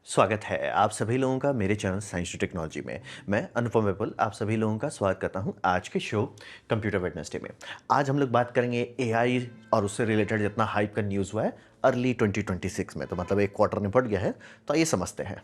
स्वागत है आप सभी लोगों का मेरे चैनल साइंस टू टेक्नोलॉजी में। मैं अनुपम विपुल आप सभी लोगों का स्वागत करता हूं आज के शो कंप्यूटर वेडनेसडे में। आज हम लोग बात करेंगे एआई और उससे रिलेटेड जितना हाइप का न्यूज़ हुआ है अर्ली 2026 में, तो मतलब एक क्वार्टर निपट गया है। तो ये समझते हैं।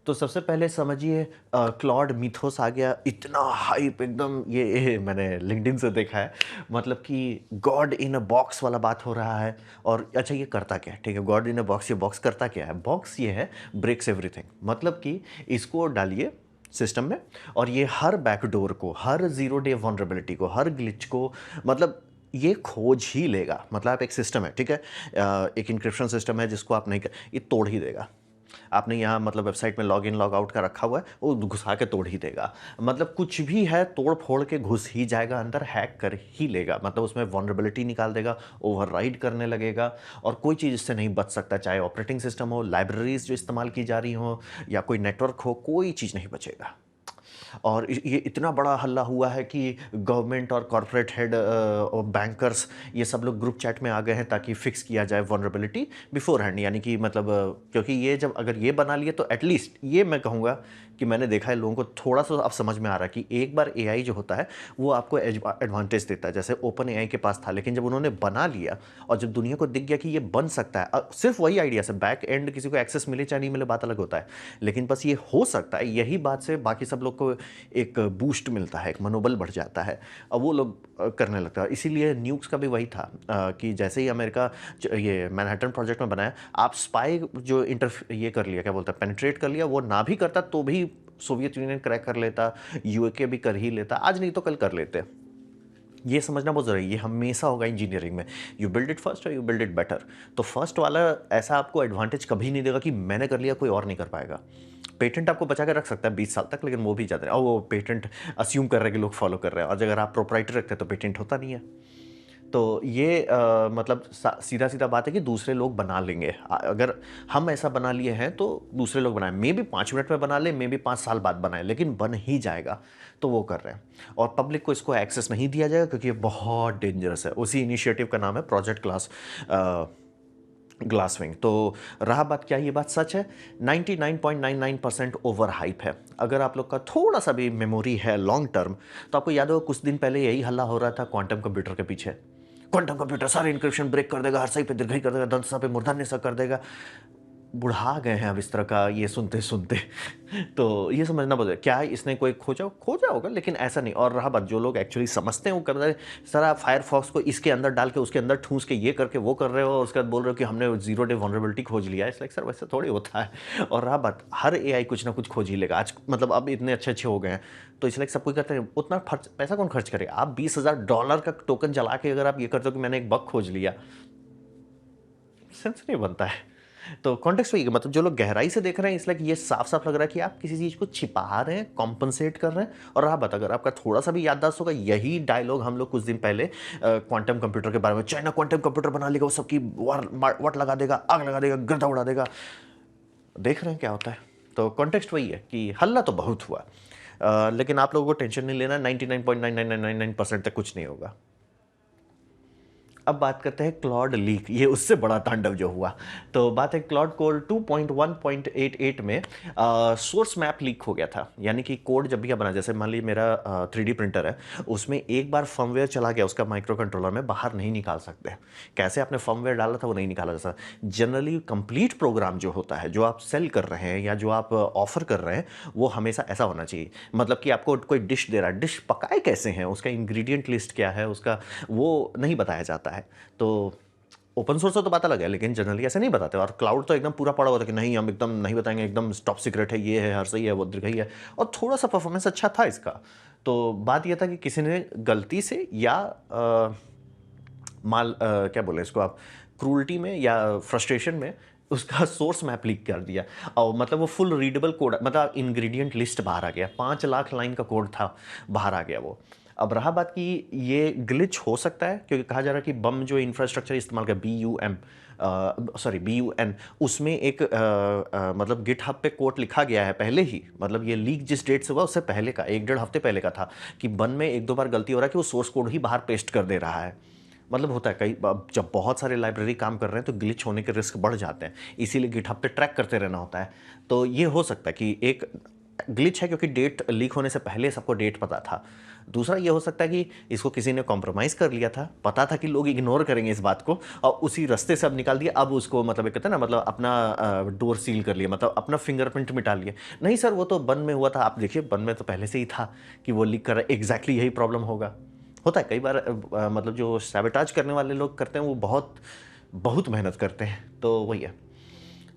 तो सबसे पहले समझिए, क्लॉड मिथोस आ गया, इतना हाइप एकदम। ये मैंने लिंक्डइन से देखा है। मतलब कि गॉड इन अ बॉक्स वाला बात हो रहा है। और अच्छा, ये करता क्या है? ठीक है, गॉड इन अ बॉक्स, ये बॉक्स करता क्या है? बॉक्स ये है ब्रेक्स एवरीथिंग। मतलब कि इसको डालिए सिस्टम में और ये हर बैकडोर को, हर जीरो डे वनरेबिलिटी को, हर ग्लिच को, मतलब ये खोज ही लेगा। मतलब आप एक सिस्टम है, ठीक है, एक इंक्रिप्शन सिस्टम है जिसको आप नहीं कर, ये तोड़ ही देगा। आपने यहाँ मतलब वेबसाइट में लॉग इन लॉग आउट का रखा हुआ है, वो घुसा के तोड़ ही देगा। मतलब कुछ भी है तोड़ फोड़ के घुस ही जाएगा अंदर, हैक कर ही लेगा। मतलब उसमें वनरेबिलिटी निकाल देगा, ओवरराइड करने लगेगा और कोई चीज़ इससे नहीं बच सकता। चाहे ऑपरेटिंग सिस्टम हो, लाइब्रेरीज जो इस्तेमाल की जा रही हो, या कोई नेटवर्क हो, कोई चीज़ नहीं बचेगा। और ये इतना बड़ा हल्ला हुआ है कि गवर्नमेंट और कॉरपोरेट हेड और बैंकर्स ये सब लोग ग्रुप चैट में आ गए हैं ताकि फिक्स किया जाए वनरेबिलिटी बिफोर हैंड। यानी कि मतलब क्योंकि ये जब अगर ये बना लिए तो एटलीस्ट ये मैं कहूँगा कि मैंने देखा है लोगों को थोड़ा सा अब समझ में आ रहा है कि एक बार एआई जो होता है वो आपको एडवांटेज देता है। जैसे ओपन एआई के पास था, लेकिन जब उन्होंने बना लिया और जब दुनिया को दिख गया कि ये बन सकता है, सिर्फ वही आइडिया से बैक एंड किसी को एक्सेस मिले चाहे नहीं मिले बात अलग होता है, लेकिन बस ये हो सकता है, यही बात से बाकी सब लोग को एक बूस्ट मिलता है, एक मनोबल बढ़ जाता है और वो लोग करने लगता है। इसीलिए न्यूक्स का भी वही था कि जैसे ही अमेरिका ये मैनहट्टन प्रोजेक्ट में बनाया, आप स्पाई जो ये कर लिया, क्या बोलता है, पेनिट्रेट कर लिया, वो ना भी करता तो भी सोवियत यूनियन क्रैक कर लेता, यूके भी कर ही लेता, आज नहीं तो कल कर लेते। ये समझना बहुत ज़रूरी है। ये हमेशा होगा इंजीनियरिंग में, यू बिल्ड इट फर्स्ट और यू बिल्ड इट बेटर। तो फर्स्ट वाला ऐसा आपको एडवांटेज कभी नहीं देगा कि मैंने कर लिया कोई और नहीं कर पाएगा। पेटेंट आपको बचा के रख सकता है 20 साल तक, लेकिन वो भी ज़्यादा है। और वो पेटेंट अज्यूम कर रहे हैं कि लोग फॉलो कर रहे हैं, और अगर आप प्रोप्राइटर रखते हैं तो पेटेंट होता नहीं है। तो ये मतलब सीधा सीधा बात है कि दूसरे लोग बना लेंगे। अगर हम ऐसा बना लिए हैं तो दूसरे लोग बनाएं, मे बी 5 मिनट में बना लें, मे बी 5 साल बाद बनाएं, लेकिन बन ही जाएगा। तो वो कर रहे हैं और पब्लिक को इसको एक्सेस नहीं दिया जाएगा क्योंकि ये बहुत डेंजरस है। उसी इनिशिएटिव का नाम है प्रोजेक्ट ग्लासविंग। तो रहा बात, क्या ये बात सच है? 99.99% ओवर हाइप है। अगर आप लोग का थोड़ा सा भी मेमोरी है लॉन्ग टर्म, तो आपको याद होगा कुछ दिन पहले यही हल्ला हो रहा था क्वांटम कंप्यूटर के पीछे। क्वांटम कंप्यूटर सारे इंक्रिप्शन ब्रेक कर देगा, हर सही पे दीर्घई कर देगा, दंत पे मूर्धन्य सा कर देगा। बुढ़ा गए हैं अब इस तरह का ये सुनते सुनते। तो ये समझना पड़ेगा, क्या इसने कोई खोजा होगा, लेकिन ऐसा नहीं। और रहा बात, जो लोग एक्चुअली समझते हैं वो कर रहे हैं। सर आप फायरफॉक्स को इसके अंदर डाल के उसके अंदर ठूस के ये करके वो कर रहे हो और उसके बाद बोल रहे हो कि हमने जीरो डे वनरेबिलिटी खोज लिया है। इट्स लाइक सर वैसे थोड़ी होता है। और रहा बात, हर एआई कुछ ना कुछ खोज ही लेगा आज। मतलब अब इतने अच्छे अच्छे हो गए हैं तो इसलिए सब कुछ करते हैं। उतना पैसा कौन खर्च करे? आप $20,000 का टोकन चला के अगर आप ये करते हो कि मैंने एक बग खोज लिया, सेंस नहीं बनता है। तो कॉन्टेक्स्ट वही है, मतलब जो लोग गहराई से देख रहे हैं इसलिए कि ये साफ साफ लग रहा है कि आप किसी चीज को छिपा रहे हैं, कॉम्पनसेट कर रहे हैं। और रहा बात, अगर आपका थोड़ा सा भी याददाश्त होगा, यही डायलॉग हम लोग कुछ दिन पहले क्वांटम कंप्यूटर के बारे में, चाइना क्वांटम कंप्यूटर बना लेगा, वो सबकी वाट लगा देगा, आग लगा देगा, गर्दा उड़ा देगा। देख रहे हैं क्या होता है। तो कॉन्टेक्स्ट वही है कि हल्ला तो बहुत हुआ, लेकिन आप लोगों को टेंशन नहीं लेना, 99.9999% तक कुछ नहीं होगा। अब बात करते हैं क्लॉड लीक, ये उससे बड़ा तांडव जो हुआ। तो बात है क्लॉड कोड 2.1.88 में सोर्स मैप लीक हो गया था। यानी कि कोड जब भी आप बना, जैसे मान लीजिए मेरा 3D प्रिंटर है, उसमें एक बार फर्मवेयर चला गया उसका माइक्रो कंट्रोलर में, बाहर नहीं निकाल सकते। कैसे आपने फर्मवेयर डाला था वो नहीं निकाला जा सकता। जनरली कंप्लीट प्रोग्राम जो होता है, जो आप सेल कर रहे हैं या जो आप ऑफर कर रहे हैं, वो हमेशा ऐसा होना चाहिए। मतलब कि आपको कोई डिश दे रहा है, डिश पकाए कैसे हैं, उसका इंग्रेडिएंट लिस्ट क्या है, उसका वो नहीं बताया जाता है। तो ओपन सोर्स तो बात अलग है, लेकिन जनरली ऐसे नहीं बताते। और क्लाउड तो एकदम पूरा पड़ा हुआ था कि नहीं हम एकदम नहीं बताएंगे, एकदम टॉप सीक्रेट है, ये है, हर सही है, वो दीर्घई है। और थोड़ा सा परफॉर्मेंस अच्छा था इसका। तो बात यह था कि किसी ने गलती से या क्या बोले इसको आप, क्रूल्टी में या फ्रस्ट्रेशन में उसका सोर्स मैप लीक कर दिया। और मतलब वो फुल रीडेबल कोड, मतलब इंग्रेडिएंट लिस्ट बाहर आ गया, 5 लाख लाइन का कोड था, बाहर आ गया वो। अब रहा बात कि ये ग्लिच हो सकता है क्योंकि कहा जा रहा है कि बम जो इंफ्रास्ट्रक्चर इस्तेमाल कर BUN, उसमें एक मतलब गिटहब पे कोड लिखा गया है पहले ही। मतलब ये लीक जिस डेट से हुआ उससे पहले का, 1 डेढ़ हफ्ते पहले का था कि बन में 1-2 बार गलती हो रहा है कि वो सोर्स कोड ही बाहर पेस्ट कर दे रहा है। मतलब होता है कई अब जब बहुत सारे लाइब्रेरी काम कर रहे हैं तो ग्लिच होने के रिस्क बढ़ जाते हैं, इसीलिए गिटहब पे ट्रैक करते रहना होता है। तो ये हो सकता है कि एक ग्लिच है क्योंकि डेट लीक होने से पहले सबको डेट पता था। दूसरा ये हो सकता है कि इसको किसी ने कॉम्प्रोमाइज़ कर लिया था, पता था कि लोग इग्नोर करेंगे इस बात को और उसी रास्ते से अब निकाल दिया। अब उसको मतलब एक कहते हैं ना, मतलब अपना डोर सील कर लिया, मतलब अपना फिंगरप्रिंट मिटा लिया। नहीं सर, वो तो बन में हुआ था। आप देखिए बन में तो पहले से ही था कि वो लीक कर रहा है, एग्जैक्टली यही प्रॉब्लम होगा। होता है कई बार मतलब जो सैबोटाज करने वाले लोग करते हैं वो बहुत बहुत मेहनत करते हैं, तो वही है।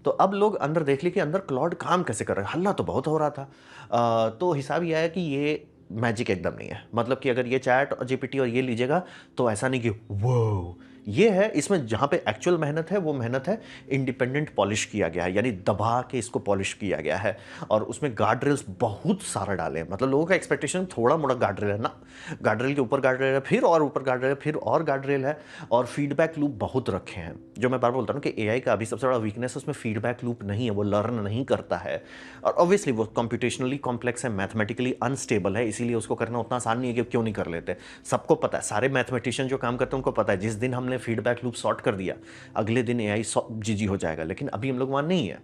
तो अब लोग अंदर देख लिए कि अंदर क्लॉड काम कैसे कर रहा है, हल्ला तो बहुत हो रहा था। तो हिसाब ये आया कि ये मैजिक एकदम नहीं है, मतलब कि अगर ये चैट और जीपीटी और ये लीजिएगा तो ऐसा नहीं कि वो ये है। इसमें जहाँ पे एक्चुअल मेहनत है वो मेहनत है इंडिपेंडेंट पॉलिश किया गया है, यानी दबा के इसको पॉलिश किया गया है। और उसमें गार्ड रेल्स बहुत सारा डाले हैं, मतलब लोगों का एक्सपेक्टेशन थोड़ा मोड़ा गार्ड रेल है ना, गार्ड रेल के ऊपर गार्ड रेल है, फिर और ऊपर गार्ड रेल है, फिर और गार्ड रेल है, और फीडबैक लूप बहुत रखे हैं। जो मैं बार बोलता हूँ कि एआई का अभी सबसे बड़ा वीकनेस उसमें फीडबैक लूप नहीं है, वो लर्न नहीं करता है। और ऑब्वियसली वो कंप्यूटेशनली कॉम्प्लेक्स है, मैथमेटिकली अनस्टेबल है, इसीलिए उसको करना उतना आसान नहीं है कि क्यों नहीं कर लेते। सबको पता है, सारे मैथमेटिशियन जो काम करते हैं उनको पता है, जिस दिन हमने फीडबैक लूप सॉर्ट कर दिया अगले दिन एआई जीजी हो जाएगा। लेकिन अभी हम लोग वहाँ नहीं है।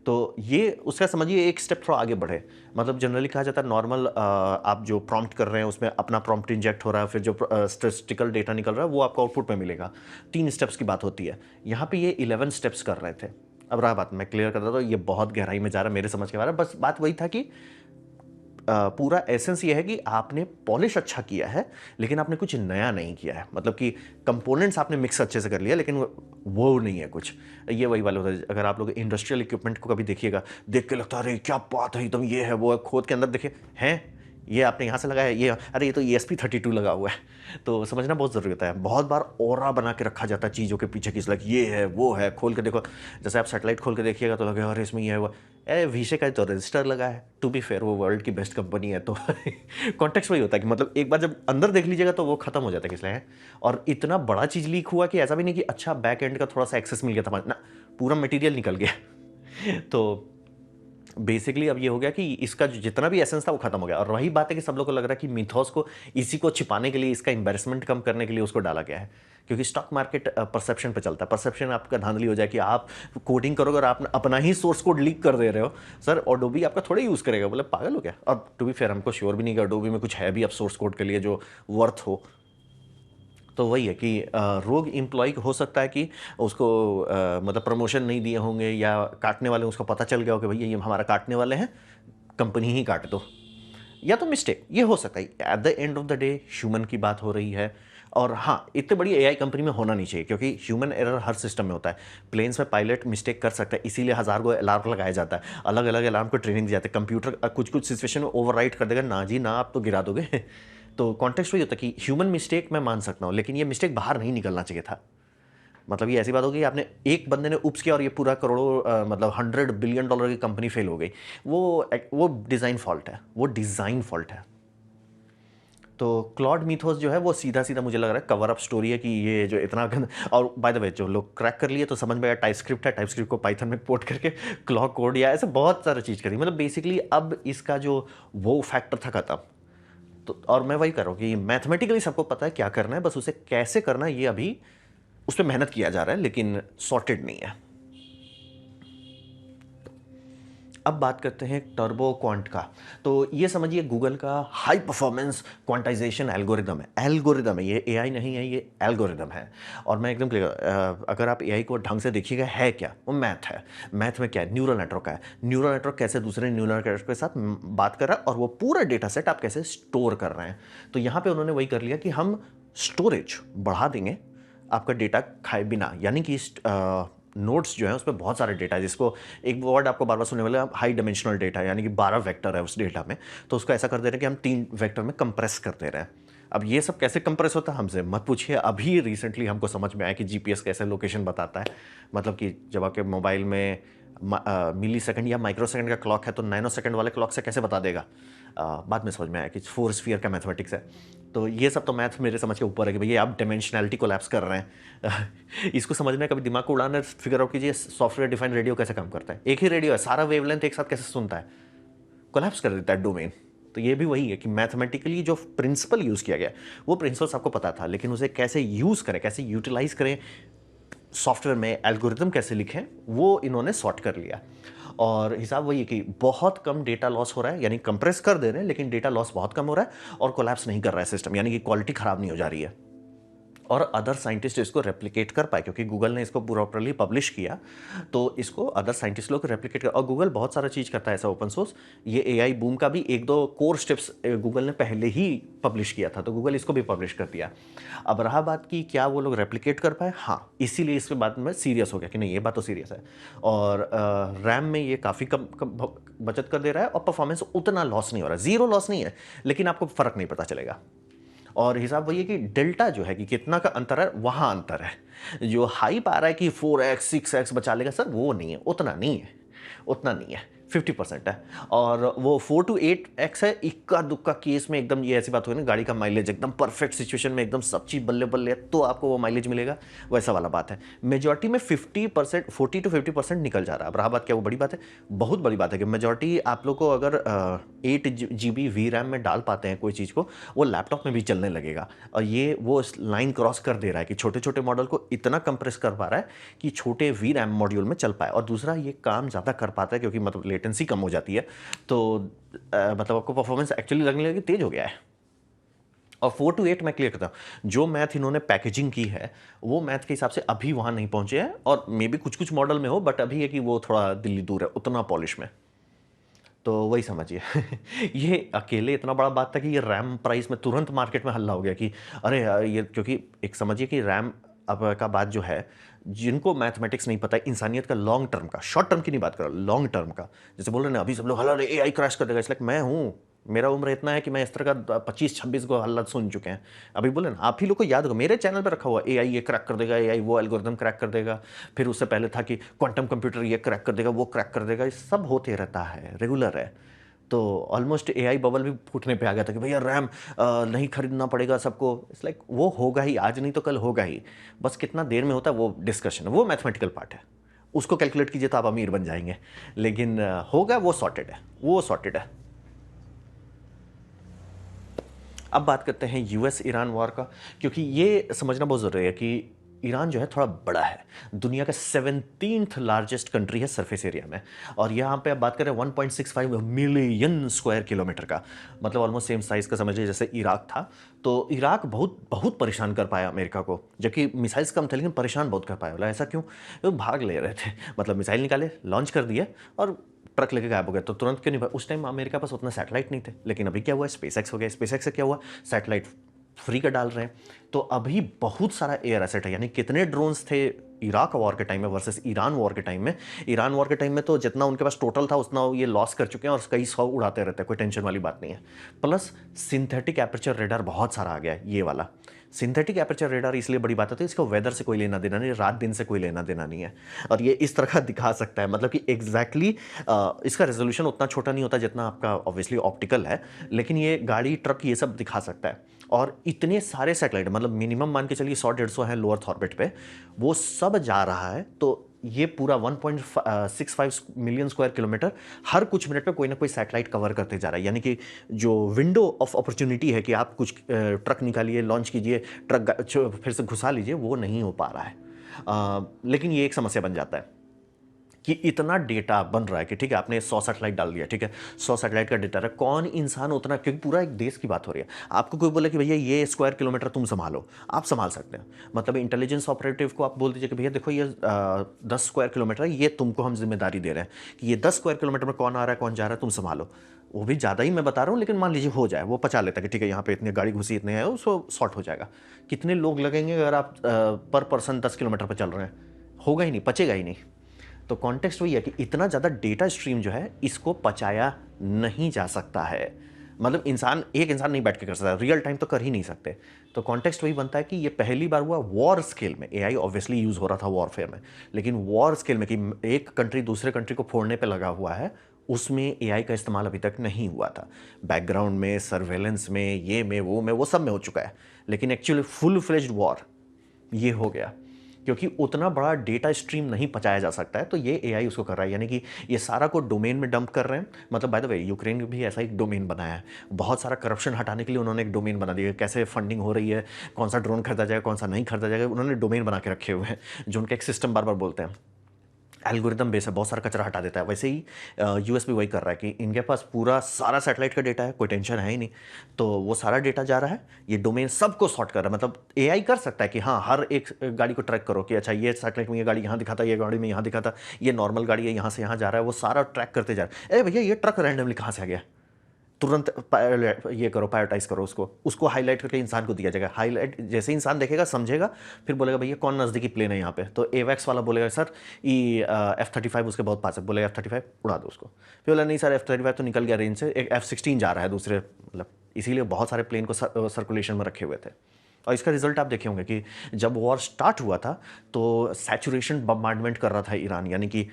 तो ये उसका समझिए एक स्टेप थोड़ा आगे बढ़े। मतलब जनरली कहा जाता है नॉर्मल आप जो प्रॉम्प्ट कर रहे हैं उसमें अपना प्रॉम्प्ट इंजेक्ट हो रहा है, फिर जो स्टैटिस्टिकल डेटा निकल रहा है वो आपको आउटपुट में मिलेगा। 3 स्टेप्स की बात होती है, यहाँ पे ये 11 स्टेप्स कर रहे थे। अब रहा बात, मैं क्लियर कर रहा था, ये बहुत गहराई में जा रहा है मेरे समझ के बारे में। बस बात वही था कि पूरा एसेंस ये है कि आपने पॉलिश अच्छा किया है लेकिन आपने कुछ नया नहीं किया है। मतलब कि कंपोनेंट्स आपने मिक्स अच्छे से कर लिया लेकिन वो नहीं है कुछ। ये वही वाला होता है, अगर आप लोग इंडस्ट्रियल इक्विपमेंट को कभी देखिएगा, देख के लगता है अरे क्या बात है एकदम, ये है वो है, खोद के अंदर देखिए हैं ये आपने यहाँ से लगाया, ये अरे ये तो ESP32 लगा हुआ है। तो समझना बहुत ज़रूरी होता है। बहुत बार ऑरा बना के रखा जाता है चीज़ों के पीछे, किस लाइक ये है वो है, खोल के देखो। जैसे आप सेटेलाइट खोल के देखिएगा तो लगेगा अरे इसमें ये है वो, अरे विशे का तो रजिस्टर लगा है। टू बी फेयर वो वर्ल्ड की बेस्ट कंपनी है, तो कॉन्टेक्स्ट वही होता है कि मतलब एक बार जब अंदर देख लीजिएगा तो वो खत्म हो जाता है किस लिए। और इतना बड़ा चीज़ लीक हुआ कि ऐसा भी नहीं कि अच्छा बैक एंड का थोड़ा सा एक्सेस मिल गया था ना, पूरा मटेरियल निकल गया। तो बेसिकली अब ये हो गया कि इसका जितना भी एसेंस था वो खत्म हो गया। और वही बात है कि सब लोग को लग रहा है कि मिथोस को इसी को छिपाने के लिए, इसका एम्बैरेसमेंट कम करने के लिए उसको डाला गया है। क्योंकि स्टॉक मार्केट परसेप्शन पे चलता है, परसेप्शन आपका धांधली हो जाए कि आप कोडिंग करोगे और आप अपना ही सोर्स कोड लीक कर दे रहे हो। सर अडोबी आपका थोड़ा यूज़ करेगा, बोले पागल हो गया। और टू बी फेयर हमको श्योर भी नहीं कि अडोबी में कुछ है भी अब सोर्स कोड के लिए जो वर्थ हो। तो वही है कि रोग एम्प्लॉय हो सकता है कि उसको मतलब प्रमोशन नहीं दिए होंगे, या काटने वाले उसको पता चल गया हो कि भैया ये हमारा काटने वाले हैं, कंपनी ही काट दो। या तो मिस्टेक ये हो सकता है। At the end of the day human की बात हो रही है। और हाँ, इतनी बड़ी एआई कंपनी में होना नहीं चाहिए क्योंकि ह्यूमन एरर हर सिस्टम में होता है। प्लेन्स में पायलट मिस्टेक कर सकता है, इसीलिए हज़ार को अलार्म लगाया जाता है, अलग अलग अलार्म को ट्रेनिंग दी जाती है। कंप्यूटर कुछ कुछ सिचुएशन में ओवरराइट कर देगा, ना जी ना, आप तो गिरा दोगे। तो कॉन्टेक्स्ट वही होता है कि ह्यूमन मिस्टेक मैं मान सकता हूँ, लेकिन ये मिस्टेक बाहर नहीं निकलना चाहिए था। मतलब ये ऐसी बात होगी आपने एक बंदे ने उप्स किया और ये पूरा करोड़ों मतलब $100 बिलियन की कंपनी फेल हो गई। वो डिज़ाइन फॉल्ट है, वो डिज़ाइन फॉल्ट है। तो क्लॉड मिथोस जो है वो सीधा सीधा मुझे लग रहा है कवर अप स्टोरी है कि ये जो इतना और बाय द वे जो लोग क्रैक कर लिए तो समझ में आया टाइपस्क्रिप्ट है, टाइपस्क्रिप्ट को पाइथन में पोर्ट करके क्लॉक कोड या ऐसे बहुत सारा चीज़ करी। मतलब बेसिकली अब इसका जो वो फैक्टर था खत्म। तो और मैं वही कर रहा हूँ कि मैथमेटिकली सबको पता है क्या करना है, बस उसे कैसे करना है ये अभी उस पर मेहनत किया जा रहा है, लेकिन सॉर्टेड नहीं है। अब बात करते हैं टर्बो क्वांट का। तो ये समझिए गूगल का हाई परफॉर्मेंस क्वांटाइजेशन एल्गोरिदम है। एल्गोरिदम है, ये एआई नहीं है, ये एल्गोरिदम है। और मैं एकदम क्लियर, अगर आप एआई को ढंग से देखिएगा है क्या, वो मैथ है। मैथ में क्या है, न्यूरल नेटवर्क है। न्यूरल नेटवर्क कैसे दूसरे न्यूरल नेटवर्क के साथ बात कर रहा है और वो पूरा डेटा सेट आप कैसे स्टोर कर रहे हैं। तो यहाँ पे उन्होंने वही कर लिया कि हम स्टोरेज बढ़ा देंगे आपका डेटा खाए बिना, यानी कि नोट्स जो है उसमें बहुत सारे डेटा है, जिसको एक वर्ड आपको बार बार सुनने वाला हाई डायमेंशनल डेटा, यानी कि 12 वेक्टर है उस डेटा में। तो उसको ऐसा कर दे रहे हैं कि हम 3 वेक्टर में कंप्रेस कर दे रहे हैं। अब ये सब कैसे कंप्रेस होता है हमसे मत पूछिए, अभी रिसेंटली हमको समझ में आया कि जीपीएस कैसे लोकेशन बताता है। मतलब कि जब आपके मोबाइल में मिली सेकंड या माइक्रो सेकंड का क्लॉक है तो नैनो सेकंड वाले क्लॉक से कैसे बता देगा। बाद में समझ में आया कि 4 स्फीयर का मैथमेटिक्स है। तो ये सब तो मैथ मेरे समझ के ऊपर है कि भैया आप डायमेंशनैलिटी कोलैप्स कर रहे हैं। इसको समझना कभी दिमाग को उड़ाना, फिगर आउट कीजिए सॉफ्टवेयर डिफाइंड रेडियो कैसे काम करता है। एक ही रेडियो है, सारा वेवलेंथ एक साथ कैसे सुनता है, कोलैप्स कर देता है डोमेन। तो ये भी वही है कि मैथमेटिकली जो प्रिंसिपल यूज़ किया गया वो प्रिंसिपल्स आपको पता था, लेकिन उसे कैसे यूज़ करें, कैसे यूटिलाइज करें, सॉफ्टवेयर में एल्गोरिदम कैसे लिखें, वो इन्होंने सॉर्ट कर लिया। और हिसाब वही है कि बहुत कम डेटा लॉस हो रहा है, यानी कंप्रेस कर दे रहे हैं लेकिन डेटा लॉस बहुत कम हो रहा है, और कोलैप्स नहीं कर रहा है सिस्टम, यानी कि क्वालिटी खराब नहीं हो जा रही है, और अदर साइंटिस्ट इसको रेप्लिकेट कर पाए, क्योंकि गूगल ने इसको प्रॉपरली पब्लिश किया, तो इसको अदर साइंटिस्ट लोग रेप्लिकेट कर, और गूगल बहुत सारा चीज़ करता है ऐसा ओपन सोर्स। ये एआई बूम का भी एक दो कोर स्टेप्स गूगल ने पहले ही पब्लिश किया था, तो गूगल इसको भी पब्लिश कर दिया। अब रहा बात की क्या वो लोग रेप्लिकेट कर पाए, हाँ, इसीलिए इसके बाद में सीरियस हो गया कि नहीं ये बात तो सीरियस है, और रैम में ये काफ़ी कम बचत कर दे रहा है, और परफॉर्मेंस उतना लॉस नहीं हो रहा है, जीरो लॉस नहीं है, लेकिन आपको फ़र्क नहीं पता चलेगा। और हिसाब वही है कि डेल्टा जो है कि कितना का अंतर है, वहाँ अंतर है। जो हाइप आ रहा है कि 4x 6x बचा लेगा, सर वो नहीं है, उतना नहीं है, उतना नहीं है, 50% है। और वो 4 to 8x है, इक्का दुक्का केस में एकदम ये ऐसी बात हुई ना, गाड़ी का माइलेज एकदम परफेक्ट सिचुएशन में एकदम सब चीज़ बल्ले बल्ले है तो आपको वो माइलेज मिलेगा, वैसा वाला बात है। मेजॉरिटी में 50%, 40 to 50% निकल जा रहा है। अब रहा बात क्या वो बड़ी बात है, बहुत बड़ी बात है कि मेजॉरिटी आप लोग को अगर 8 GB VRAM में डाल पाते हैं कोई चीज़ को, वो लैपटॉप में भी चलने लगेगा, और ये वो लाइन क्रॉस कर दे रहा है कि छोटे छोटे मॉडल को इतना कंप्रेस कर पा रहा है कि छोटे VRAM मॉड्यूल में चल पाए, और दूसरा ये काम ज़्यादा कर पाता है क्योंकि मतलब लेटेंसी कम हो जाती है, तो मतलब आपको परफॉर्मेंस एक्चुअली लगने लगी तेज हो गया है। और 4 to 8 मैं क्लियर करता हूँ, जो मैथ इन्होंने पैकेजिंग की है वो मैथ के हिसाब से अभी वहाँ नहीं पहुँचे हैं, और मे बी कुछ कुछ मॉडल में हो, बट अभी है कि वो थोड़ा दिल्ली दूर है उतना पॉलिश में, तो वही समझिए। ये अकेले इतना बड़ा बात था कि ये रैम प्राइस में तुरंत मार्केट में हल्ला हो गया कि अरे यार ये, क्योंकि एक समझिए कि रैम अब का बात जो है, जिनको मैथमेटिक्स नहीं पता है, इंसानियत का लॉन्ग टर्म का, शॉर्ट टर्म की नहीं बात कर रहा, लॉन्ग टर्म का, जैसे बोल रहे हैं ना अभी सब लोग हल्ला एआई क्रैश कर देगा, इसलिए मैं हूँ, मेरा उम्र इतना है कि मैं इस तरह का 25-26 को हल्ला सुन चुके हैं। अभी बोले ना, आप ही लोग को याद होगा मेरे चैनल पे रखा हुआ एआई ये क्रैक कर देगा, एआई वो एल्गोरिदम क्रैक कर देगा, फिर उससे पहले था कि क्वांटम कंप्यूटर ये क्रैक कर देगा, वो क्रैक कर देगा, ये सब होते रहता है, रेगुलर है। तो ऑलमोस्ट एआई बबल भी फूटने पे आ गया था कि भैया रैम नहीं खरीदना पड़ेगा सबको, इट्स लाइक वो होगा ही, आज नहीं तो कल होगा ही, बस कितना देर में होता है वो डिस्कशन है, वो मैथमेटिकल पार्ट है, उसको कैलकुलेट कीजिए तो आप अमीर बन जाएंगे, लेकिन होगा वो सॉर्टेड है, वो सॉर्टेड है। अब बात करते हैं यूएस ईरान वॉर का, क्योंकि ये समझना बहुत ज़रूरी है कि ईरान जो है थोड़ा बड़ा है, दुनिया का 17th लार्जेस्ट कंट्री है सरफेस एरिया में, और यहाँ पे अब बात करें 1.65 मिलियन स्क्वायर किलोमीटर का, मतलब ऑलमोस्ट सेम साइज़ का समझ लीजिए जैसे इराक था। तो इराक बहुत बहुत परेशान कर पाया अमेरिका को, जबकि मिसाइल्स कम थे लेकिन परेशान बहुत कर पाया। बोला ऐसा क्यों, वो भाग ले रहे थे, मतलब मिसाइल निकाले, लॉन्च कर दिए और ट्रक लेके गायब हो गया, तो तुरंत क्यों नहीं भाई, उस टाइम अमेरिका पास उतना सैटेलाइट नहीं थे, लेकिन अभी क्या हुआ, स्पेस एक्स हो गया, स्पेस एक्स से क्या हुआ, सैटेलाइट फ्री का डाल रहे हैं, तो अभी बहुत सारा एयर एसेट है, यानी कितने ड्रोन्स थे इराक वॉर के टाइम में वर्सेस ईरान वॉर के टाइम में। ईरान वॉर के टाइम में तो जितना उनके पास टोटल था उतना ये लॉस कर चुके हैं, और कई 100 उड़ाते रहते हैं, कोई टेंशन वाली बात नहीं है। प्लस सिंथेटिक एपर्चर रेडार बहुत सारा आ गया है, ये वाला सिंथेटिक एपर्चर रेडार इसलिए बड़ी बात होती है, इसको वेदर से कोई लेना देना नहीं, रात दिन से कोई लेना देना नहीं है, और ये इस तरह का दिखा सकता है, मतलब कि एग्जैक्टली इसका रेजोल्यूशन उतना छोटा नहीं होता जितना आपका ऑब्वियसली ऑप्टिकल है, लेकिन ये गाड़ी ट्रक ये सब दिखा सकता है। और इतने सारे सैटेलाइट, मतलब मिनिमम मान के चलिए 100-150 हैं लोअर ऑर्बिट पे, वो सब जा रहा है, तो ये पूरा 1.65 मिलियन स्क्वायर किलोमीटर हर कुछ मिनट पे कोई ना कोई सैटेलाइट कवर करते जा रहा है, यानी कि जो विंडो ऑफ अपॉर्चुनिटी है कि आप कुछ ट्रक निकालिए, लॉन्च कीजिए, ट्रक फिर से घुसा लीजिए, वो नहीं हो पा रहा है। लेकिन ये एक समस्या बन जाता है कि इतना डेटा बन रहा है कि ठीक है आपने 100 सैटेलाइट डाल दिया, ठीक है 100 सैटेलाइट का डेटा है, कौन इंसान उतना, क्योंकि पूरा एक देश की बात हो रही है, आपको कोई बोले कि भैया ये स्क्वायर किलोमीटर तुम संभालो, आप संभाल सकते हैं, मतलब इंटेलिजेंस ऑपरेटिव को आप बोल दीजिए कि भैया देखो ये 10 स्क्वायर किलोमीटर है, ये तुमको हम जिम्मेदारी दे रहे हैं कि ये 10 स्क्वायर किलोमीटर में कौन आ रहा है कौन जा रहा है तुम संभालो, वो भी ज़्यादा ही मैं बता रहा हूँ, लेकिन मान लीजिए हो जाए, वो पचा लेता है कि ठीक है यहाँ पे इतने गाड़ी घुसी इतने हैं, उसको सॉर्ट हो जाएगा। कितने लोग लगेंगे अगर आप पर पर्सन 10 किलोमीटर पर चल रहे हैं, होगा ही नहीं, पचेगा ही नहीं। तो कॉन्टेक्स्ट वही है कि इतना ज़्यादा डेटा स्ट्रीम जो है इसको पचाया नहीं जा सकता है, मतलब एक इंसान नहीं बैठ के कर सकता, रियल टाइम तो कर ही नहीं सकते। तो कॉन्टेक्स्ट वही बनता है कि ये पहली बार हुआ वॉर स्केल में, एआई ऑब्वियसली यूज़ हो रहा था वॉरफेयर में, लेकिन वॉर स्केल में कि एक कंट्री दूसरे कंट्री को फोड़ने पे लगा हुआ है, उसमें एआई का इस्तेमाल अभी तक नहीं हुआ था। बैकग्राउंड में, सर्वेलेंस में, ये में, वो सब में हो चुका है, लेकिन एक्चुअली फुल फ्लेज्ड वॉर ये हो गया। क्योंकि उतना बड़ा डेटा स्ट्रीम नहीं पचाया जा सकता है, तो ये एआई उसको कर रहा है। यानी कि ये सारा को डोमेन में डंप कर रहे हैं। मतलब बाय द वे यूक्रेन भी ऐसा एक डोमेन बनाया है, बहुत सारा करप्शन हटाने के लिए उन्होंने एक डोमेन बना दिया, कैसे फंडिंग हो रही है, कौन सा ड्रोन खरीदा जाएगा, कौन सा नहीं खरीदा जाएगा, उन्होंने डोमेन बना के रखे हुए हैं, जो उनका एक सिस्टम बार बार बोलते हैं एल्गोरिदम बेस है, बहुत सारा कचरा हटा देता है। वैसे ही यूएस भी वही कर रहा है कि इनके पास पूरा सारा सैटेलाइट का डेटा है, कोई टेंशन है ही नहीं, तो वो सारा डेटा जा रहा है, ये डोमेन सबको सॉर्ट कर रहा है। मतलब एआई कर सकता है कि हाँ हर एक गाड़ी को ट्रैक करो कि अच्छा ये सैटेलाइट में ये गाड़ी यहाँ दिखाता, ये गाड़ी में यहाँ दिखाता, ये नॉर्मल गाड़ी है यहाँ से यहाँ जा रहा है, वो सारा ट्रैक करते जा रहा है। अरे भैया ये ट्रक रैंडमली कहाँ से आ गया, तुरंत ये करो, प्रायोरिटाइज करो, उसको हाईलाइट करके इंसान को दिया जाएगा। हाईलाइट जैसे इंसान देखेगा समझेगा, फिर बोलेगा भैया कौन नज़दीकी प्लेन है यहाँ पे, तो एवैक्स वाला बोलेगा सर ई F-35 उसके बहुत पास है, बोलेगा F-35 उड़ा दो उसको। फिर बोला नहीं सर F-35 तो निकल गया रेंज से, एक F-16 जा रहा है दूसरे, मतलब इसीलिए बहुत सारे प्लेन को सर्कुलेशन में रखे हुए थे। और इसका रिजल्ट आप देखे होंगे कि जब वॉर स्टार्ट हुआ था तो सैचुरेशन बम्बार्डमेंट कर रहा था ईरान, यानी कि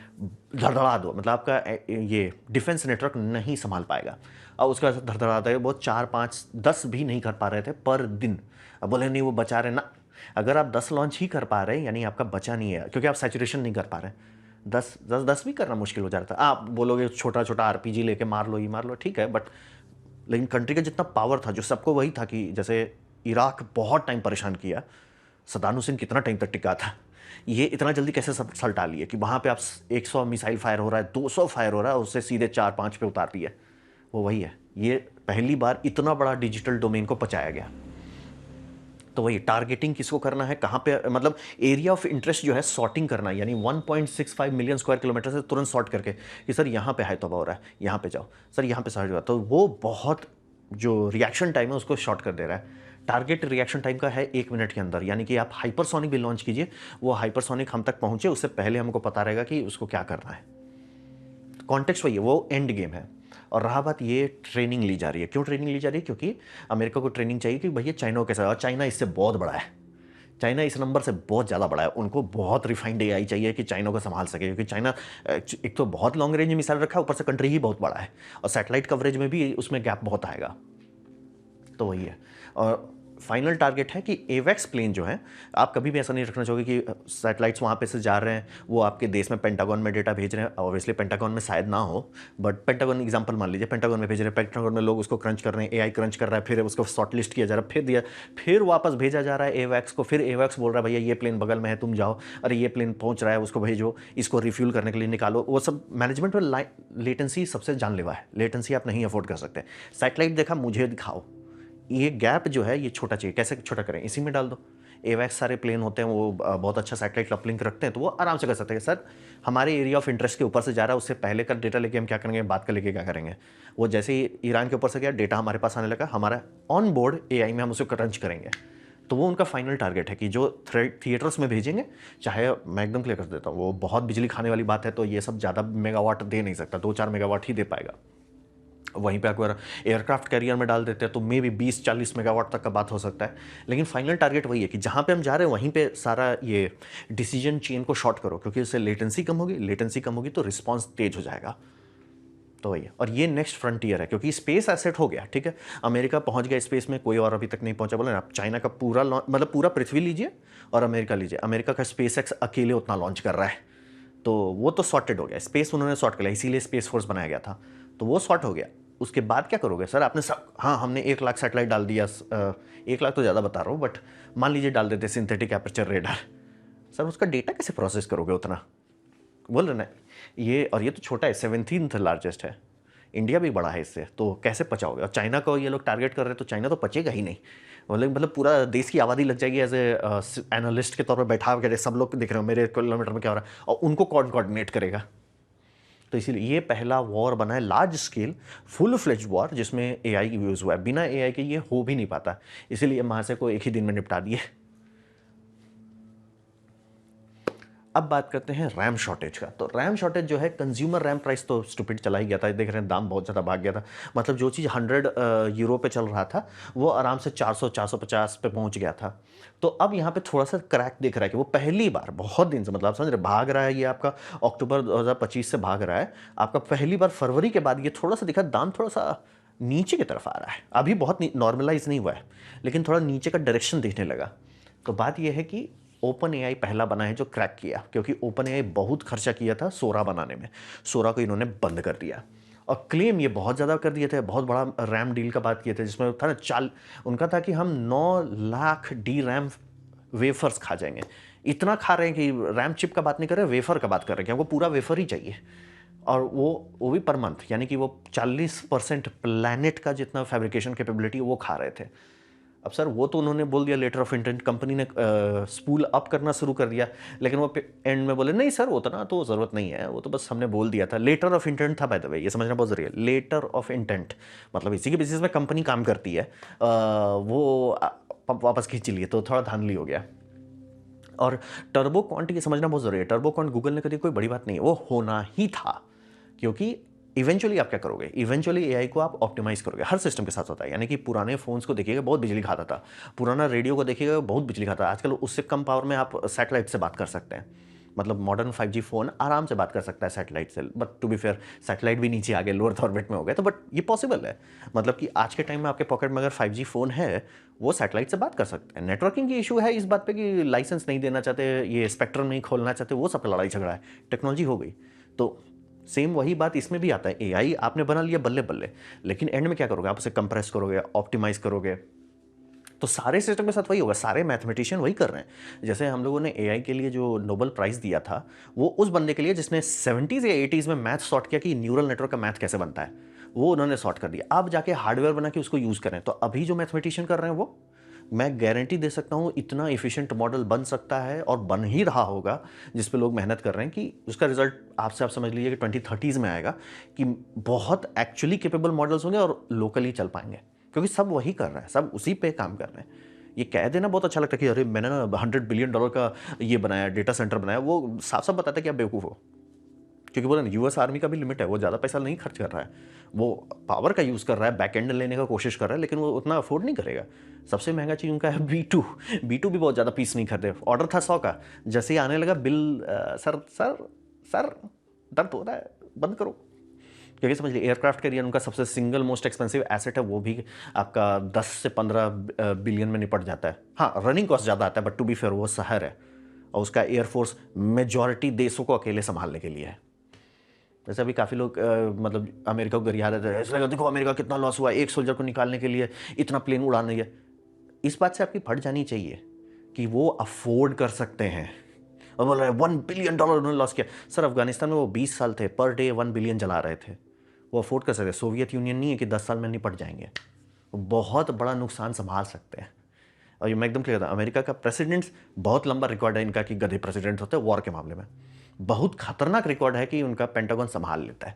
धड़धड़ा दो, मतलब आपका ये डिफेंस नेटवर्क नहीं संभाल पाएगा। और उसका धड़धड़ाता है, बहुत 4 5 10 भी नहीं कर पा रहे थे पर दिन। अब बोले नहीं वो बचा रहे ना, अगर आप 10 लॉन्च ही कर पा रहे हैं यानी आपका बचा नहीं है, क्योंकि आप सैचुरेशन नहीं कर पा रहे। 10 भी करना मुश्किल हो जा रहा था। आप बोलोगे छोटा छोटा RPG लेके मार लो, ये मार लो, ठीक है, बट लेकिन कंट्री का जितना पावर था, जो सबको वही था कि जैसे इराक बहुत टाइम परेशान किया, सद्दाम हुसैन कितना टाइम तक टिका था, ये इतना जल्दी कैसे सब सल्टा लिए कि वहाँ पे आप 100 मिसाइल फायर हो रहा है, 200 फायर हो रहा है, उससे सीधे 4 5 पे उतार दिया। वो वही है, ये पहली बार इतना बड़ा डिजिटल डोमेन को पचाया गया। तो वही टारगेटिंग किसको करना है, कहाँ पे, मतलब एरिया ऑफ इंटरेस्ट जो है सॉर्टिंग करना, यानी 1.65 मिलियन स्क्वायर किलोमीटर से तुरंत सॉर्ट करके कि सर यहाँ पे हाई तौबा हो रहा है, यहाँ पे जाओ, सर यहाँ पे सर्च हुआ, तो वो बहुत जो रिएक्शन टाइम है उसको शॉर्ट कर दे रहा है। टारगेट रिएक्शन टाइम का है 1 मिनट के अंदर, यानी कि आप हाइपरसोनिक भी लॉन्च कीजिए, वो हाइपरसोनिक हम तक पहुंचे उससे पहले हमको पता रहेगा कि उसको क्या करना है। कॉन्टेक्स्ट वही है, वो एंड गेम है। और रहा बात ये ट्रेनिंग ली जा रही है, क्यों ट्रेनिंग ली जा रही है, क्योंकि अमेरिका को ट्रेनिंग चाहिए कि भैया चाइना कैसा है, और चाइना इससे बहुत बड़ा है, चाइना इस नंबर से बहुत ज़्यादा बड़ा है, उनको बहुत रिफाइंड एआई चाहिए कि चाइना को संभाल सके, क्योंकि चाइना एक तो बहुत लॉन्ग रेंज मिसाइल रखा है, ऊपर से कंट्री ही बहुत बड़ा है, और सैटेलाइट कवरेज में भी उसमें गैप बहुत आएगा। तो वही है। और फाइनल टारगेट है कि एवैक्स प्लेन जो है, आप कभी भी ऐसा नहीं रखना चाहोगे कि सैटेलाइट्स वहाँ पे से जा रहे हैं, वो आपके देश में पेंटागन में डेटा भेज रहे हैं। ऑब्वियसली पेंटागन में शायद ना हो, बट पेंटागन एग्जांपल मान लीजिए, पेंटागन में भेज रहे हैं, पेंटागन में लोग उसको क्रंच कर रहे हैं, एआई क्रंच कर रहा है, फिर उसको शॉर्ट लिस्ट किया जा रहा है, फिर दिया, फिर वापस भेजा जा रहा है एवैक्स को, फिर एवैक्स बोल रहा है भैया ये प्लेन बगल में है तुम जाओ, अरे ये प्लेन पहुँच रहा है उसको भेजो, इसको रिफ्यूल करने के लिए निकालो। वो सब मैनेजमेंट में लेटेंसी सबसे जानलेवा है, लेटेंसी आप नहीं अफोर्ड कर सकते। सैटेलाइट देखा मुझे दिखाओ, ये गैप जो है ये छोटा चाहिए, कैसे छोटा करें, इसी में डाल दो। एवैक्स सारे प्लेन होते हैं, वो बहुत अच्छा सैटेलाइट अपलिंक रखते हैं, तो वो आराम से कर सकते हैं। सर हमारे एरिया ऑफ इंटरेस्ट के ऊपर से जा रहा है, उससे पहले का डेटा लेके हम क्या करेंगे, बात कर लेके क्या करेंगे। वो जैसे ही ईरान के ऊपर से गया, डेटा हमारे पास आने लगा, हमारा ऑन बोर्ड एआई में हम उसको क्रंच करेंगे। तो वो उनका फाइनल टारगेट है कि जो थिएटर्स में भेजेंगे, चाहे मैं एकदम क्लियर कर देता हूँ, वो बहुत बिजली खाने वाली बात है, तो ये सब ज़्यादा मेगावाट दे नहीं सकता, 2-4 मेगावाट ही दे पाएगा। वहीं पे अगर एयरक्राफ्ट कैरियर में डाल देते हैं तो मे भी 20-40 मेगावाट तक का बात हो सकता है। लेकिन फाइनल टारगेट वही है कि जहाँ पे हम जा रहे हैं वहीं पे सारा ये डिसीजन चेन को शॉर्ट करो, क्योंकि इससे लेटेंसी कम होगी, लेटेंसी कम होगी तो रिस्पॉन्स तेज हो जाएगा। तो वही है, और ये नेक्स्ट फ्रंटियर है, क्योंकि स्पेस एसेट हो गया, ठीक है, अमेरिका पहुंच गया स्पेस में, कोई और अभी तक नहीं पहुंचा। बोले आप चाइना का पूरा मतलब पूरा पृथ्वी लीजिए और अमेरिका लीजिए, अमेरिका का स्पेस एक्स अकेले उतना लॉन्च कर रहा है, तो वो तो सॉर्टेड हो गया, स्पेस उन्होंने सॉर्ट कर लिया, इसीलिए स्पेस फोर्स बनाया गया था, तो वो सॉर्ट हो गया। उसके बाद क्या करोगे सर, आपने सब, हाँ हमने 1 लाख सैटेलाइट डाल दिया, 1 लाख तो ज़्यादा बता रहा हूँ, बट मान लीजिए डाल देते सिंथेटिक एपर्चर रेडार, सर उसका डेटा कैसे प्रोसेस करोगे उतना, बोल रहे ना ये, और ये तो छोटा है, 17th लार्जेस्ट है, इंडिया भी बड़ा है इससे, तो कैसे पचाओगे। और चाइना को ये लोग टारगेट कर रहे हैं, तो चाइना तो पचेगा ही नहीं, मतलब पूरा देश की आबादी लग जाएगी एज ए एनालिस्ट के तौर पर बैठा कर, सब लोग दिख रहे हो मेरे किलोमीटर में क्या हो रहा है, और उनको कौन कोऑर्डिनेट करेगा। तो इसीलिए ये पहला वॉर बना है large scale full fledge war, जिसमें एआई की यूज़ हुआ है, बिना एआई के ये हो भी नहीं पाता, इसीलिए महाशय को एक ही दिन में निपटा दिए। अब बात करते हैं रैम शॉर्टेज का। तो रैम शॉर्टेज जो है, कंज्यूमर रैम प्राइस तो स्टूपिड चला ही गया था, देख रहे हैं दाम बहुत ज़्यादा भाग गया था, मतलब जो चीज़ 100 यूरो पे चल रहा था वो आराम से 400-450 पे पहुंच गया था। तो अब यहाँ पे थोड़ा सा क्रैक दिख रहा है कि वो पहली बार बहुत दिन से, मतलब आप समझ रहे, भाग रहा है ये आपका अक्टूबर 2025 से भाग रहा है, आपका पहली बार फरवरी के बाद ये थोड़ा सा दिखा, दाम थोड़ा सा नीचे की तरफ आ रहा है, अभी बहुत नॉर्मलाइज नहीं हुआ है, लेकिन थोड़ा नीचे का डायरेक्शन दिखने लगा। तो बात यह है कि ओपन एआई पहला बना है जो क्रैक किया, क्योंकि ओपन एआई बहुत खर्चा किया था सोरा बनाने में, सोरा को इन्होंने बंद कर दिया और क्लेम ये बहुत ज़्यादा कर दिए थे, बहुत बड़ा रैम डील का बात किए थे जिसमें था ना उनका था कि हम 9 लाख डी रैम वेफर्स खा जाएंगे। इतना खा रहे हैं कि रैम चिप का बात नहीं कर रहे, वेफर का बात कर रहे हैं कि हमको पूरा वेफर ही चाहिए, और वो भी पर मंथ, यानी कि वो 40% प्लैनेट का जितना फैब्रिकेशन कैपेबिलिटी वो खा रहे थे। अब सर वो तो उन्होंने बोल दिया, लेटर ऑफ इंटेंट कंपनी ने स्पूल अप करना शुरू कर दिया, लेकिन वो एंड में बोले नहीं सर उतना तो ज़रूरत नहीं है, वो तो बस हमने बोल दिया था। लेटर ऑफ इंटेंट था बाय द वे, ये समझना बहुत ज़रूरी है। लेटर ऑफ इंटेंट मतलब इसी के बेसिस में कंपनी काम करती है, वो वापस खींच लिए तो थोड़ा धांधली हो गया। और टर्बो क्वांट ये समझना बहुत ज़रूरी है, टर्बो क्वांट गूगल ने करी कोई बड़ी बात नहीं है, वो होना ही था, क्योंकि इवेंचुअली आप क्या करोगे, इवेंचुअली एआई को आप ऑप्टिमाइज करोगे। हर सिस्टम के साथ होता है, यानी कि पुराने फोन्स को देखिएगा बहुत बिजली खाता था, पुराना रेडियो को देखिएगा बहुत बिजली खाता था, आजकल उससे कम पावर में आप सैटेलाइट से बात कर सकते हैं। मतलब मॉडर्न 5G फ़ोन आराम से बात कर सकता है सैटेलाइट से, but to be fair satellite भी नीचे आ गए, लोअर ऑर्बिट में हो गए, तो बट ये पॉसिबल है। मतलब कि आज के टाइम में आपके पॉकेट में अगर 5G फ़ोन है, वो सैटेलाइट से बात कर सकते हैं। नेटवर्किंग की इशू है इस बात पे कि लाइसेंस नहीं देना चाहते, ये स्पेक्ट्रम नहीं खोलना चाहते, वो सब लड़ाई झगड़ा है, टेक्नोलॉजी हो गई। तो सेम वही बात इसमें भी आता है, एआई आपने बना लिया बल्ले बल्ले, लेकिन एंड में क्या करोगे, आप उसे कंप्रेस करोगे, ऑप्टिमाइज करोगे, तो सारे सिस्टम के साथ वही होगा, सारे मैथमेटिशियन वही कर रहे हैं। जैसे हम लोगों ने एआई के लिए जो नोबेल प्राइज़ दिया था, वो उस बंदे के लिए जिसने 70s या 80s में मैथ सॉर्ट किया कि न्यूरल नेटवर्क का मैथ कैसे बनता है, वो उन्होंने सॉर्ट कर दिया। अब जाके हार्डवेयर बना के उसको यूज़ करें, तो अभी जो मैथमेटिशियन कर रहे हैं वो, मैं गारंटी दे सकता हूँ इतना एफिशिएंट मॉडल बन सकता है और बन ही रहा होगा, जिस पे लोग मेहनत कर रहे हैं, कि उसका रिजल्ट आप समझ लीजिए कि 2030s में आएगा, कि बहुत एक्चुअली केपेबल मॉडल्स होंगे और लोकली चल पाएंगे, क्योंकि सब वही कर रहा है, सब उसी पे काम कर रहे हैं। ये कह देना बहुत अच्छा लगता है कि अरे मैंने ना $100 बिलियन का ये बनाया, डेटा सेंटर बनाया, वो साफ साफ बताता है कि आप बेवकूफ़ हो, क्योंकि बोला ना यूएस आर्मी का भी लिमिट है, वो ज़्यादा पैसा नहीं खर्च कर रहा है, वो पावर का यूज़ कर रहा है, बैक एंड लेने का कोशिश कर रहा है, लेकिन वो उतना अफोर्ड नहीं करेगा। सबसे महंगा चीज़ उनका है B2 भी बहुत ज़्यादा पीस नहीं खरीदे। ऑर्डर था 100 का, जैसे ही आने लगा बिल, सर सर सर दर्द हो रहा है, बंद करो, क्योंकि समझ लीजिए एयरक्राफ्ट कैरियर उनका सबसे सिंगल मोस्ट एक्सपेंसिव एसेट है, वो भी आपका 10 से 15 बिलियन में निपट जाता है। हाँ, रनिंग कॉस्ट ज़्यादा आता है, बट टू बी फेयर वो शहर है और उसका एयरफोर्स मेजॉरिटी देशों को अकेले संभालने के लिए है। जैसे अभी काफ़ी लोग मतलब अमेरिका को गरिया देते हैं, ऐसा लगा देखो अमेरिका कितना लॉस हुआ, एक सोल्जर को निकालने के लिए इतना प्लेन उड़ाना है। इस बात से आपकी फट जानी चाहिए कि वो अफोर्ड कर सकते हैं। और बोल रहे हैं $1 बिलियन उन्होंने लॉस किया। सर अफगानिस्तान में वो 20 साल थे, पर डे 1 बिलियन जला रहे थे, वो अफोर्ड कर सकते हैं। सोवियत यूनियन नहीं है कि 10 साल में निपट जाएंगे, वो बहुत बड़ा नुकसान संभाल सकते हैं। और ये मैं एकदम क्लियर था, अमेरिका का प्रेसिडेंट्स बहुत लंबा रिकॉर्ड है इनका कि गधे प्रेसिडेंट होते हैं वॉर के मामले में। बहुत खतरनाक रिकॉर्ड है कि उनका पेंटागन संभाल लेता है,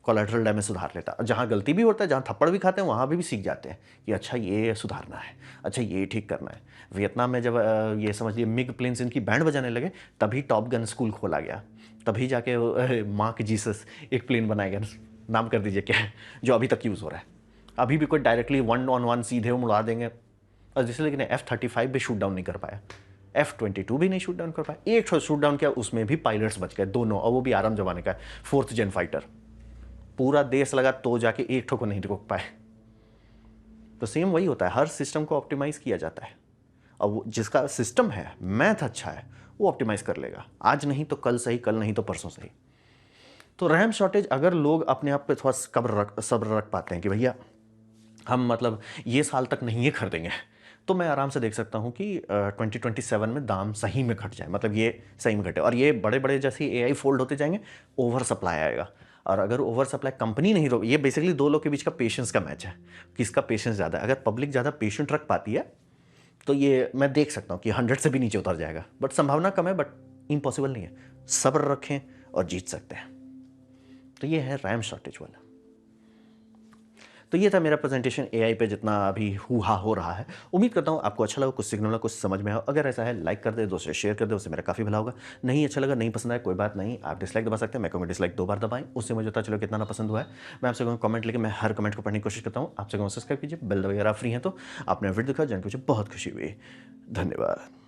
कोलैटरल डैमेज सुधार लेता है। जहाँ गलती भी होता है, जहाँ थप्पड़ भी खाते हैं, वहाँ भी सीख जाते हैं कि अच्छा ये सुधारना है, अच्छा ये ठीक करना है। वियतनाम में जब ये समझ लिए मिग प्लेन्स इनकी बैंड बजाने लगे, तभी टॉप गन स्कूल खोला गया, तभी जाके मार्क जीसस एक प्लेन बनाया गया, नाम कर दीजिए क्या है, जो अभी तक यूज़ हो रहा है। अभी भी कोई डायरेक्टली 1-on-1 सीधे उड़ा देंगे, और जिससे लेकिन F-35 भी शूट डाउन नहीं कर पाया, F-22 भी नहीं शूट डाउन कर पाया। एक शूट डाउन किया, उसमें भी पायलट्स बच गए दोनों, और वो भी आराम जमाने का है, 4th जेन फाइटर। पूरा देश लगा तो जाके एक ठो को नहीं रोक पाए। तो सेम वही होता है, हर सिस्टम को ऑप्टिमाइज किया जाता है, और वो जिसका सिस्टम है, मैथ अच्छा है, वो ऑप्टिमाइज कर लेगा, आज नहीं तो कल सही, कल नहीं तो परसों सही। तो रैम शॉर्टेज, अगर लोग अपने आप पे थोड़ा सब्र रख पाते हैं कि भैया हम मतलब ये साल तक नहीं ये खरीदेंगे, तो मैं आराम से देख सकता हूँ कि 2027 में दाम सही में घट जाए, मतलब ये सही में घटे। और ये बड़े बड़े जैसे एआई फोल्ड होते जाएंगे, ओवर सप्लाई आएगा, और अगर ओवर सप्लाई कंपनी नहीं रोक, ये बेसिकली दो लोग के बीच का पेशेंस का मैच है, किसका पेशेंस ज़्यादा है। अगर पब्लिक ज़्यादा पेशेंट रख पाती है, तो ये मैं देख सकता हूँ कि 100 से भी नीचे उतर जाएगा, बट संभावना कम है, बट इम्पॉसिबल नहीं है। सब्र रखें और जीत सकते हैं। तो ये है रैम शॉर्टेज वाला। तो ये था मेरा प्रेजेंटेशन एआई पे, जितना अभी हुआ हो रहा है। उम्मीद करता हूँ आपको अच्छा लगा, कुछ सिग्नल, कुछ समझ में आया। अगर ऐसा है, लाइक कर दे, दोस्तों शेयर कर दे, उससे मेरा काफ़ी भला होगा। नहीं अच्छा लगा, नहीं पसंद आया, कोई बात नहीं, आप डिसलाइक दबा सकते हैं, मैं कहूँगा डिसलाइक 2 बार दबाएं, उससे मुझे पता चलो कितना ना पसंद हुआ है। मैं आपसे कहूँ कमेंट लेके, मैं हर कमेंट को पढ़ने की कोशिश करता हूँ। आपसे कहूँ सब्सक्राइब कीजिए, बेल वगैरह फ्री है, तो आपने वीडियो दिखा, जान के मुझे बहुत खुशी हुई। धन्यवाद।